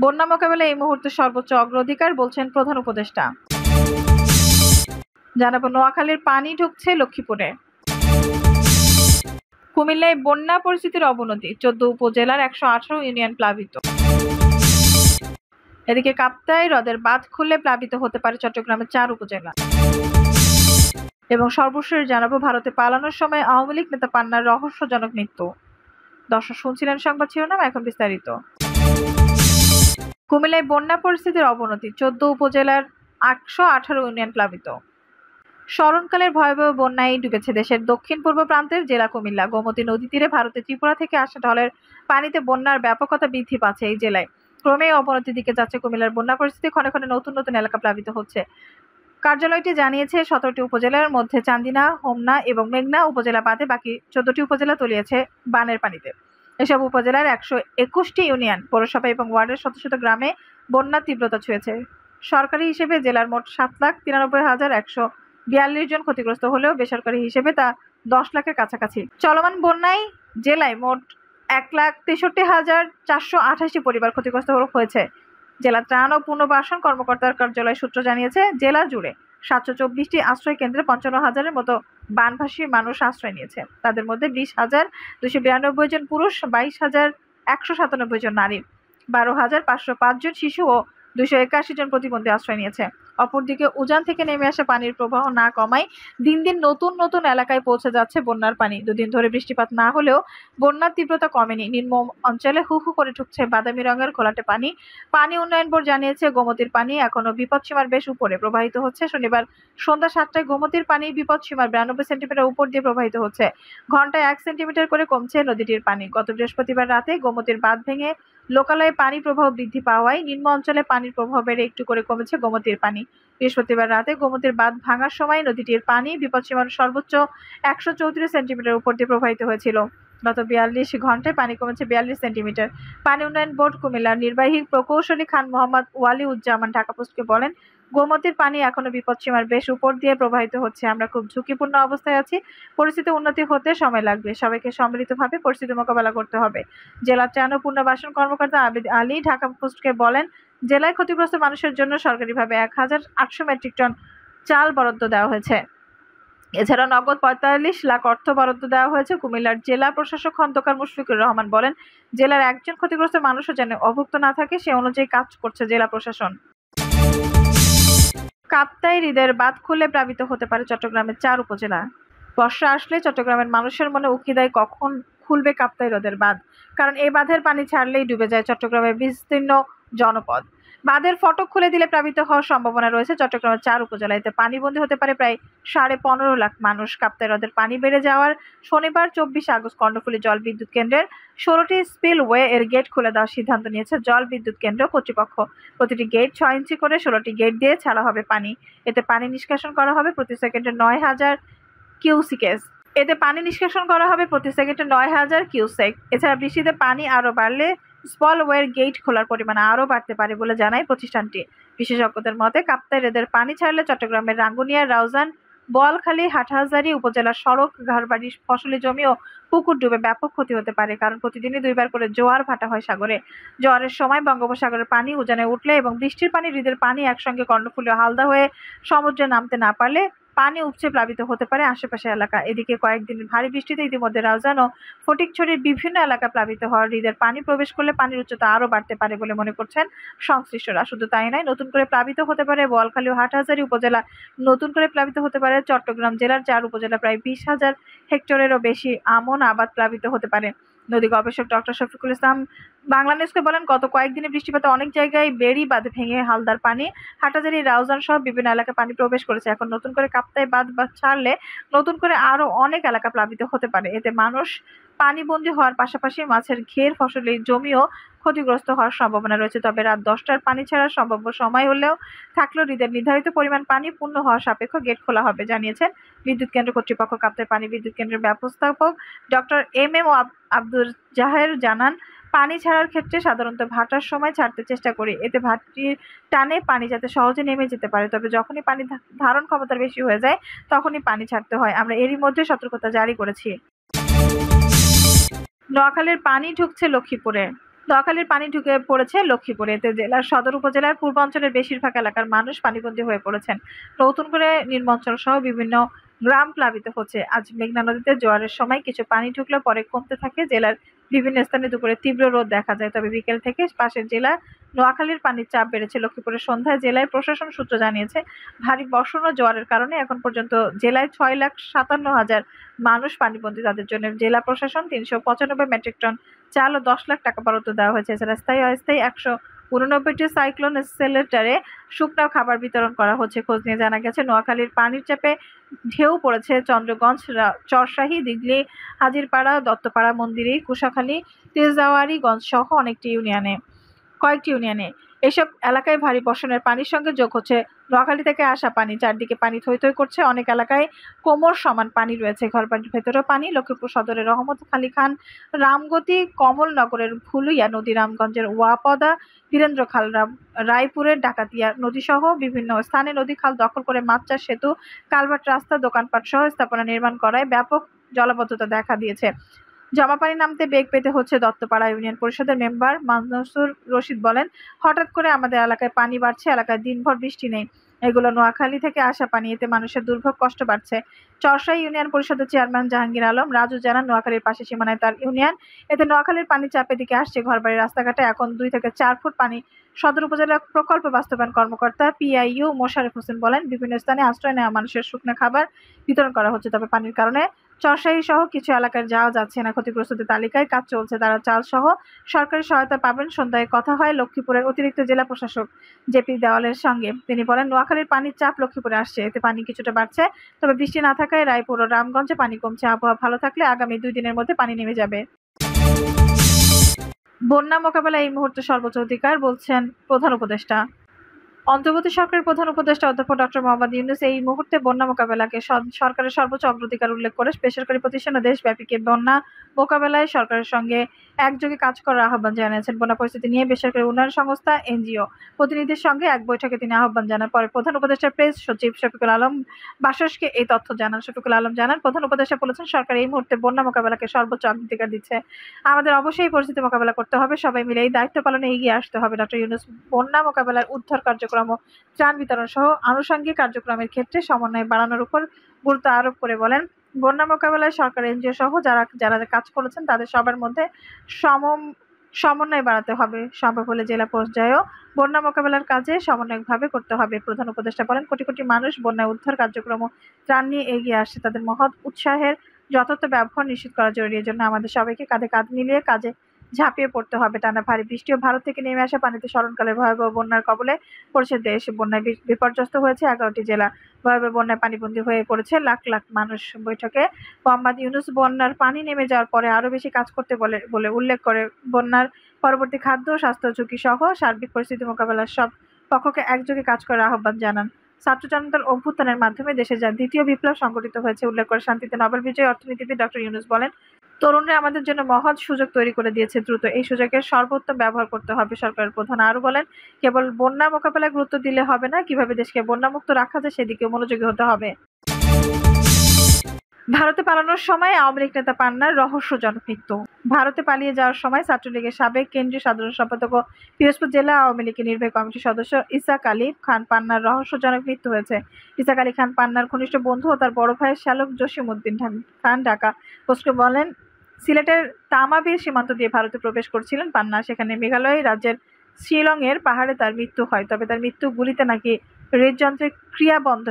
বন্যা মোকাবেলায় এই মুহূর্তে সর্বোচ্চ অগ্রাধিকার বলছেন প্রধান উপদেষ্টা। জানাবো নোয়াখালীর পানি ঢুকছে লক্ষ্মীপুরে। কুমিল্লায় বন্যা পরিস্থিতির অবনতি, 14 উপজেলার 118 ইউনিয়ন প্লাবিত। এদিকে কাপ্তাই হ্রদের বাঁধ খুললে প্লাবিত হতে পারে চট্টগ্রামের 4 উপজেলা। এবং সর্বশেষ জানাবো ভারতে পালানোর সময় আওয়ামী লীগ নেতা পান্নার রহস্যজনক মৃত্যু। দর্শক শুনছিলেন সংবাদ শিরোনাম, এখন বিস্তারিত। কুমিল্লায় বন্যা পরিস্থিতির অবনতি, 14 উপজেলার 118 ইউনিয়ন প্লাবিত। স্মরণকালের ভয়াবহ বন্যায় ডুবেছে দেশের দক্ষিণ পূর্ব প্রান্তের জেলা কুমিল্লা। গোমতী নদী তীরে ভারতের ত্রিপুরা থেকে আসা ঢলের পানিতে বন্যার ব্যাপকতা বৃদ্ধি পাচ্ছে এই জেলায়। ক্রমেই অবনতির দিকে যাচ্ছে কুমিল্লার বন্যা পরিস্থিতি। ক্ষণে ক্ষণে নতুন নতুন এলাকা প্লাবিত হচ্ছে। কার্যালয়টি জানিয়েছে 17টি উপজেলার মধ্যে চান্দিনা, হোমনা এবং মেঘনা উপজেলা বাদে বাকি 14টি উপজেলা তলিয়েছে বানের পানিতে। এসব উপজেলার 121টি ইউনিয়ন, পৌরসভা এবং ওয়ার্ডের শত শত গ্রামে বন্যার তীব্রতা ছুঁয়েছে। সরকারি হিসেবে জেলার মোট 7,93,142 জন ক্ষতিগ্রস্ত হলেও বেসরকারি হিসেবে তা 10 লাখের কাছাকাছি। চলমান বন্যায় জেলায় মোট 1,63,428টি পরিবার ক্ষতিগ্রস্ত হয়েছে। জেলা ত্রাণ ও পুনর্বাসন কর্মকর্তার কার্যালয় সূত্র জানিয়েছে, জেলা জুড়ে 724টি আশ্রয় কেন্দ্রে 55,000-এর মতো বানভাসী মানুষ আশ্রয় নিয়েছে। তাদের মধ্যে 20,292 জন পুরুষ, 22,197 জন নারী, 12,505 জন শিশু ও 281 জন প্রতিবন্ধী আশ্রয় নিয়েছে। অপরদিকে উজান থেকে নেমে আসা পানির প্রবাহ না কমায় দিন দিন নতুন নতুন এলাকায় পৌঁছে যাচ্ছে বন্যার পানি। দুদিন ধরে বৃষ্টিপাত না হলেও বন্যার তীব্রতা কমেনি। নিম্ন অঞ্চলে হু হু করে ঢুকছে বাদামি রঙের ঘোলাটে পানি। পানি উন্নয়ন বোর্ড জানিয়েছে, গোমতীর পানি এখনো বিপদসীমার বেশ উপরে প্রবাহিত হচ্ছে। শনিবার সন্ধ্যা 7টায় গোমতীর পানি বিপদসীমার 92 সেন্টিমিটার উপর দিয়ে প্রবাহিত হচ্ছে। ঘন্টায় 1 সেন্টিমিটার করে কমছে নদীটির পানি। গত বৃহস্পতিবার রাতে গোমতীর বাঁধ ভেঙে লোকালয়ে পানি প্রবাহ বৃদ্ধি পাওয়ায় নিম্ন অঞ্চলে পানির প্রবাহ বেড়ে একটু করে কমেছে গোমতীর পানি। বৃহস্পতিবার রাতে গোমতীর বাঁধ ভাঙার সময় নদীটির পানি বিপদসীমার সর্বোচ্চ 134 সেন্টিমিটার উপর দিয়ে প্রবাহিত হয়েছিল। গত 42 ঘন্টায় পানি কমেছে 42 সেন্টিমিটার। পানি উন্নয়ন বোর্ড কুমিল্লার নির্বাহী প্রকৌশলী খান মোহাম্মদ ওয়ালিউজ্জামান ঢাকা পোস্টকে বলেন, গোমতীর পানি এখনো বিপদসীমার বেশ উপর দিয়ে প্রবাহিত হচ্ছে। আমরা খুব ঝুঁকিপূর্ণ অবস্থায় আছি। পরিস্থিতি উন্নতি হতে সময় লাগবে। সবাইকে সম্মিলিতভাবে পরিস্থিতি মোকাবেলা করতে হবে। জেলা ত্রাণ ও পুনর্বাসন কর্মকর্তা আবিদ আলী ঢাকা পোস্টকে বলেন, জেলায় ক্ষতিগ্রস্ত মানুষের জন্য সরকারিভাবে 1,800 মেট্রিক টন চাল বরাদ্দ দেওয়া হয়েছে। এছাড়া নগদ 45 লাখ অর্থ বরাদ্দ দেওয়া হয়েছে। কুমিল্লার জেলা প্রশাসক খন্দকার মুশফিকুর রহমান বলেন, জেলার একজন ক্ষতিগ্রস্ত মানুষও যেন অভুক্ত না থাকে সে অনুযায়ী কাজ করছে জেলা প্রশাসন। কাপ্তাই হ্রদের বাঁধ খুলে প্লাবিত হতে পারে চট্টগ্রামের 4 উপজেলা। বর্ষা আসলে চট্টগ্রামের মানুষের মনে উকি দেয় কখন খুলবে কাপ্তাই হ্রদের বাঁধ। কারণ এই বাঁধের পানি ছাড়লেই ডুবে যায় চট্টগ্রামের বিস্তীর্ণ জনপদ। বাঁধের ফটক খুলে দিলে প্লাবিত হওয়ার সম্ভাবনা রয়েছে চট্টগ্রামের 4 উপজেলায়। এতে পানিবন্দী হতে পারে প্রায় 15.5 লাখ মানুষ। কাপ্তাই হ্রদের পানি বেড়ে যাওয়ার শনিবার 24 আগস্ট কর্ণফুলী জল বিদ্যুৎ কেন্দ্রের 16টি স্পিলওয়ে এর গেট খুলে দেওয়ার সিদ্ধান্ত নিয়েছে জল বিদ্যুৎ কেন্দ্র কর্তৃপক্ষ। প্রতিটি গেট 6 ইঞ্চি করে 16টি গেট দিয়ে ছাড়া হবে পানি। এতে পানি নিষ্কাশন করা হবে প্রতি সেকেন্ডে 9,000 কিউসেক। এছাড়া বৃষ্টিতে পানি আরও বাড়লে স্পিলওয়ের গেট খোলার পরিমাণ আরও বাড়তে পারে বলে জানায় প্রতিষ্ঠানটি। বিশেষজ্ঞদের মতে, কাপ্তাই হ্রদের পানি ছাড়লে চট্টগ্রামের রাঙ্গুনিয়া, রাউজান, বোয়ালখালী, হাটহাজারী উপজেলার সড়ক, ঘরবাড়ি, ফসলি জমি ও পুকুর ডুবে ব্যাপক ক্ষতি হতে পারে। কারণ প্রতিদিনই 2 বার করে জোয়ার ভাটা হয় সাগরে। জোয়ারের সময় বঙ্গোপসাগরের পানি উজানে উঠলে এবং বৃষ্টির পানি হ্রদের পানি একসঙ্গে কর্ণফুলী ও হালদা হয়ে সমুদ্রে নামতে না পারলে পানি উপচে প্লাবিত হতে পারে আশেপাশের এলাকা। এদিকে কয়েকদিনের ভারী বৃষ্টিতে ইতিমধ্যে রাউজান ও ফটিকছড়ির বিভিন্ন এলাকা প্লাবিত হওয়ার হ্রদের পানি প্রবেশ করলে পানির উচ্চতা আরও বাড়তে পারে বলে মনে করছেন সংশ্লিষ্টরা। শুধু তাই নয়, নতুন করে প্লাবিত হতে পারে বোয়ালখালী ও হাটহাজারী উপজেলা। নতুন করে প্লাবিত হতে পারে চট্টগ্রাম জেলার 4 উপজেলা। প্রায় 20,000 হেক্টরেরও বেশি আমন আবাদ প্লাবিত হতে পারে। নদী গবেষক ডক্টর শফিকুল ইসলাম বাংলা নিউজকে বলেন, গত কয়েকদিনে বৃষ্টিপাতে অনেক জায়গায় বেড়ি বাঁধ ভেঙে হালদার পানি, হাটহাজারী, রাউজান সহ বিভিন্ন এলাকায় পানি প্রবেশ করেছে। এখন নতুন করে কাপ্তাই বাঁধ ছাড়লে নতুন করে আরও অনেক এলাকা প্লাবিত হতে পারে। এতে মানুষ পানিবন্দী হওয়ার পাশাপাশি মাছের ঘের, ফসলি জমিও ক্ষতিগ্রস্ত হওয়ার সম্ভাবনা রয়েছে। তবে রাত 10টার পানি ছাড়ার সম্ভাব্য সময় হলেও থাকলেও হ্রদের নির্ধারিত পরিমাণ পানি পূর্ণ হওয়া সাপেক্ষ গেট খোলা হবে জানিয়েছেন বিদ্যুৎ কেন্দ্র কর্তৃপক্ষ। কাপ্তাই পানি বিদ্যুৎ কেন্দ্রের ব্যবস্থাপক ডক্টর এম আব্দুল জাহের জানান, পানি ছাড়ার ক্ষেত্রে সাধারণত ভাটার সময় ছাড়তে চেষ্টা করি। এতে ভাটির টানে পানি যাতে সহজে নেমে যেতে পারে। তবে যখনই পানি ধারণ ক্ষমতার বেশি হয়ে যায় তখনই পানি ছাড়তে হয়। আমরা এরই মধ্যে সতর্কতা জারি করেছি। নোয়াখালীর পানি ঢুকছে লক্ষ্মীপুরে। নোয়াখালীর পানি ঢুকে পড়েছে লক্ষ্মীপুরে। এতে জেলার সদর উপজেলার পূর্বাঞ্চলের বেশিরভাগ এলাকার মানুষ পানিবন্দী হয়ে পড়েছেন। নতুন করে নির্মাঞ্চল সহ বিভিন্ন গ্রাম প্লাবিত হচ্ছে। আজ মেঘনা নদীতে জোয়ারের সময় কিছু পানি ঢুকলেও পরে কমতে থাকে। জেলার বিভিন্ন স্থানে দুপুরে তীব্র রোদ দেখা যায়, তবে বিকেল থেকে পাশের জেলা নোয়াখালীর পানির চাপ বেড়েছে। লক্ষ্মীপুরের সন্ধ্যায় জেলায় প্রশাসন সূত্র জানিয়েছে, ভারী বর্ষণ ও জোয়ারের কারণে এখন পর্যন্ত জেলায় 6,57,000 মানুষ পানিবন্দী। তাদের জন্য জেলা প্রশাসন 395 মেট্রিক টন চাল ও 10 লাখ টাকা বরাদ্দ দেওয়া হয়েছে। এছাড়া স্থায়ী অস্থায়ী 189টি সাইক্লোন শেল্টারে শুকনো খাবার বিতরণ করা হচ্ছে। খোঁজ নিয়ে জানা গেছে, নোয়াখালীর পানির চাপে ঢেউ পড়েছে চন্দ্রগঞ্জ, চরশাহী, দিঘলি, হাজিরপাড়া, দত্তপাড়া, মন্দিরী, কুশাখালী, তেজগাঁওয়ারীগঞ্জ সহ কয়েকটি ইউনিয়নে। এসব এলাকায় ভারী বর্ষণের পানির সঙ্গে যোগ হচ্ছে নোয়াখালী থেকে আসা পানি। চারদিকে পানি থই থই করছে। অনেক এলাকায় কোমর সমান পানি রয়েছে। ঘরবাড়ির ভেতরেও পানি। লক্ষ্মীপুর সদরের রহমত খালি খান, রামগতি, কমলনগরের ভুলুইয়া নদী, রামগঞ্জের ওয়াপদা, বীরেন্দ্রখাল, রায়পুরের ডাকাতিয়া নদী সহ বিভিন্ন স্থানে নদী খাল দখল করে মাছ চাষ, সেতু, কালভার্ট, রাস্তা, দোকানপাট সহ স্থাপনা নির্মাণ করায় ব্যাপক জলাবদ্ধতা দেখা দিয়েছে। জমা পানি নামতে বেগ পেতে হচ্ছে। দত্তপাড়া ইউনিয়ন পরিষদের মেম্বার মানসুর রশিদ বলেন, হঠাৎ করে আমাদের এলাকায় পানি বাড়ছে। এলাকায় দিনভর বৃষ্টি নেই। এগুলো নোয়াখালী থেকে আসা পানি। এতে মানুষের দুর্ভোগ, কষ্ট বাড়ছে। চরশাহী ইউনিয়ন পরিষদের চেয়ারম্যান জাহাঙ্গীর আলম রাজু জানান, নোয়াখালীর পাশে সীমানায় তার ইউনিয়ন। এতে নোয়াখালীর পানি চাপের দিকে আসছে। ঘরবাড়ির রাস্তাঘাটে এখন 2 থেকে 4 ফুট পানি। সদর উপজেলা প্রকল্প বাস্তবায়ন কর্মকর্তা পিআইইউ মোশাররফ হোসেন বলেন, বিভিন্ন স্থানে আশ্রয় নেওয়া মানুষের শুকনো খাবার বিতরণ করা হচ্ছে, তবে পানির কারণে চরশাহী সহ কিছু এলাকায় যাওয়া যাচ্ছে না। ক্ষতিগ্রস্তদের তালিকায় কাজ চলছে। তারা চাল সহ সরকারি সহায়তা পাবেন। সন্ধ্যায় কথা হয় লক্ষ্মীপুরের অতিরিক্ত জেলা প্রশাসক জেপি দেওয়ালের সঙ্গে। তিনি বলেন, নোয়াখালীর পানির চাপ লক্ষ্মীপুরে আসছে। এতে পানি কিছুটা বাড়ছে, তবে বৃষ্টি না থাকায় রায়পুর ও রামগঞ্জে পানি কমছে। আবহাওয়া ভালো থাকলে আগামী 2 দিনের মধ্যে পানি নেমে যাবে। বন্যা মোকাবেলায় এই মুহূর্তে সর্বোচ্চ অধিকার, বলছেন প্রধান উপদেষ্টা। অন্তর্বর্তী সরকারের প্রধান উপদেষ্টা অধ্যাপক ডক্টর মোহাম্মদ ইউনূস এই মুহূর্তে বন্যা মোকাবেলাকে সরকারের সর্বোচ্চ অগ্রাধিকার উল্লেখ করে বেসরকারি প্রতিষ্ঠান ও দেশব্যাপী বন্যা মোকাবেলায় সরকারের সঙ্গে একযোগে কাজ করার আহ্বান জানিয়েছেন। বন্যা পরিস্থিতি নিয়ে বেসরকারি উন্নয়ন সংস্থা, এনজিও প্রতিনিধির সঙ্গে এক বৈঠকে তিনি আহ্বান জানান। পরে প্রধান উপদেষ্টার প্রেস সচিব শফিকুল আলম বাসসকে এই তথ্য জানান। শফিকুল আলম জানান, প্রধান উপদেষ্টা বলেছেন, সরকার এই মুহূর্তে বন্যা মোকাবেলাকে সর্বোচ্চ অগ্রাধিকার দিচ্ছে। আমাদের অবশ্যই পরিস্থিতি মোকাবেলা করতে হবে। সবাই মিলে এই দায়িত্ব পালনে এগিয়ে আসতে হবে। ডক্টর ইউনূস বন্যা মোকাবেলার উদ্ধার কার্যক্রম ও ত্রাণ বিতরণ সহ আনুষঙ্গিক কার্যক্রমের ক্ষেত্রে সমন্বয় বাড়ানোর উপর গুরুত্ব আরোপ করে বলেন, বন্যা মোকাবেলায় সরকার, এনজিও সহ যারা কাজ করেছেন তাদের সবার মধ্যে সমন্বয় বাড়াতে হবে। সম্ভব হলে জেলা পর্যায়েও বন্যা মোকাবেলার কাজে সমন্বয়ভাবে করতে হবে। প্রধান উপদেষ্টা বলেন, কোটি কোটি মানুষ বন্যা উদ্ধার কার্যক্রম ও ত্রাণ নিয়ে এগিয়ে আসছে। তাদের মহৎ উৎসাহের যথার্থ ব্যবহার নিশ্চিত করা জরুরি। এজন্য আমাদের সবাইকে কাঁধে কাঁধ মিলিয়ে কাজে ঝাঁপিয়ে পড়তে হবে। টানা ভারী বৃষ্টি ও ভারত থেকে নেমে আসা পানিতে স্মরণকালে ভয়াবহ বন্যার কবলে পড়েছে দেশ। বন্যায় বিপর্যস্ত হয়েছে 11টি জেলা। ভয়াবহ বন্যায় পানিবন্দী হয়ে পড়েছে লাখ লাখ মানুষ। বৈঠকে মোহাম্মদ ইউনূস বন্যার পানি নেমে যাওয়ার পরে আরও বেশি কাজ করতে বলে উল্লেখ করে বন্যার পরবর্তী খাদ্য, স্বাস্থ্য ঝুঁকি সহ সার্বিক পরিস্থিতি মোকাবেলার সব পক্ষকে একযোগে কাজ করার আহ্বান জানান। ছাত্র জনতার অভ্যুত্থানের মাধ্যমে দেশে যা দ্বিতীয় বিপ্লব সংঘটিত হয়েছে উল্লেখ করে শান্তিতে নোবেল বিজয়ী অর্থনীতিবিদ ডক্টর ইউনূস বলেন, তরুণরা আমাদের জন্য মহৎ সুযোগ তৈরি করে দিয়েছে। দ্রুত এই সুযোগের সর্বোত্তম ব্যবহার করতে হবে। সরকারের প্রধান আরও বলেন, কেবল বন্যা মোকাবেলায় গুরুত্ব দিলে হবে না, কিভাবে দেশকে বন্যামুক্ত রাখা যায় সেদিকেও মনোযোগী হতে হবে। ভারতে পালানোর সময় আওয়ামী লীগ নেতা পান্নার রহস্যজনক মৃত্যু। ভারতে পালিয়ে যাওয়ার সময় ছাত্রলীগের সাবেক কেন্দ্রীয় সাধারণ সম্পাদক ও পিরোজপুর জেলা আওয়ামী লীগের নির্বাহী কমিটির সদস্য ইসাক আলী খান পান্নার রহস্যজনক মৃত্যু হয়েছে। ইসাক আলী খান পান্নার ঘনিষ্ঠ বন্ধু ও তার বড় ভাই শ্যালক জসিমউদ্দিন খান ঢাকা পোস্টকে বলেন, সিলেটের তামাবির সীমান্ত দিয়ে ভারতে প্রবেশ করছিলেন পান্না। সেখানে মেঘালয় রাজ্যের শিলংয়ের পাহাড়ে তার মৃত্যু হয়। তবে তার মৃত্যু গুলিতে নাকি হৃদযন্ত্রের ক্রিয়া বন্ধ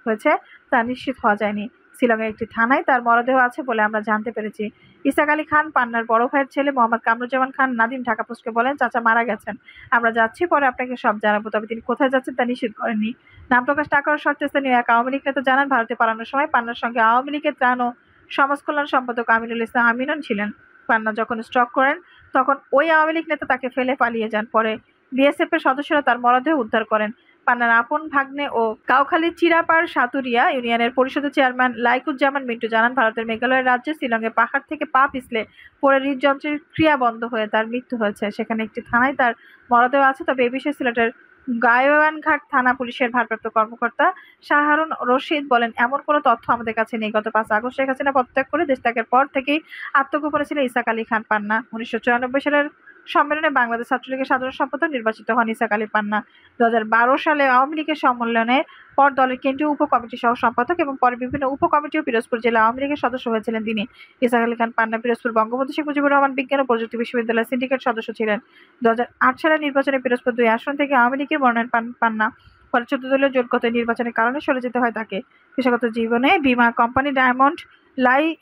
হয়েছে তা নিশ্চিত হওয়া যায়নি। শিলংয়ের একটি থানায় তার মরদেহ আছে বলে আমরা জানতে পেরেছি। ইসাক আলী খান পান্নার বড় ভাইয়ের ছেলে মোহাম্মদ কামরুজ্জামান খান নাদিম ঢাকা পোস্টকে বলেন, চাচা মারা গেছেন, আমরা যাচ্ছি, পরে আপনাকে সব জানাবো। তবে তিনি কোথায় যাচ্ছেন তা নিশ্চিত করেননি। নাম প্রকাশ না করার শর্তে স্থানীয় এক আওয়ামী লীগ নেতা জানান, ভারতে পালানোর সময় পান্নার সঙ্গে আওয়ামী লীগের ত্রাণ ও সমাজ কল্যাণ সম্পাদক আমিনুল ইসলাম আমিনুন ছিলেন। পান্না যখন স্ট্রোক করেন তখন ওই আওয়ামী লীগ নেতা তাকে ফেলে পালিয়ে যান। পরে বিএসএফ এর সদস্যরা তার মরদেহ উদ্ধার করেন। পান্নার আপন ভাগ্নে ও কাউখালী চিরাপাড় সাতুরিয়া ইউনিয়নের পরিষদের চেয়ারম্যান লাইকুজ্জামান মিন্টু জানান, ভারতের মেঘালয় রাজ্যে শিলংয়ে পাহাড় থেকে পা পিছলে পরে হৃদযন্ত্রের ক্রিয়া বন্ধ হয়ে তার মৃত্যু হয়েছে। সেখানে একটি থানায় তার মরদেহ আছে। তবে এ বিষয়ে সিলেটের গাইবানঘাট থানা পুলিশের ভারপ্রাপ্ত কর্মকর্তা শাহারুন রশিদ বলেন, এমন কোনো তথ্য আমাদের কাছে নেই। গত 5 আগস্ট শেখ হাসিনা পদত্যাগ করে দেশ ত্যাগের পর থেকেই আত্মগোপনে ছিলেন ইসাক আলী খান পান্না। 1994 সালের সম্মেলনে বাংলাদেশ ছাত্রলীগের সাধারণ সম্পাদক নির্বাচিত হন ইসহাক আলী পান্না। 2012 সালে আওয়ামী লীগের সম্মেলনের পর দলের কেন্দ্রীয় উপকমিটি সহ সম্পাদক এবং পরে বিভিন্ন উপকমিটি ও পিরোজপুর জেলা আওয়ামী লীগের সদস্য হয়েছিলেন তিনি। ইসহাক আলী খান পান্না পিরোজপুর বঙ্গবন্ধু শেখ মুজিবুর রহমান বিজ্ঞান ও প্রযুক্তি বিশ্ববিদ্যালয়ের সিন্ডিকেট সদস্য ছিলেন। 2008 সালের নির্বাচনে পিরোজপুর 2 আসন থেকে আওয়ামী লীগের মনোনয়ন পান পান্না। পরে 14 দলীয় জোটগত নির্বাচনের কারণে সরে যেতে হয় তাকে। পেশাগত জীবনে বীমা company diamond life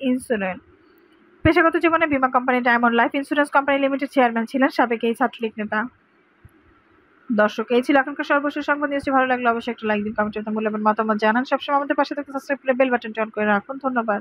insurance company limited chairman ছিলেন সাবেক এই ছাত্রলীগ নেতা। দর্শক, এই ছিল এখনকার সর্বশেষ সংবাদ। নিউজটি ভালো লাগলে অবশ্যই একটা লাইক দিন, কমেন্ট করতে মূল্যবান মতামত জানান। সবসময় আমাদের পাশে থাকতে সাবস্ক্রাইব করে বেল বাটনটি অন করে রাখুন। ধন্যবাদ।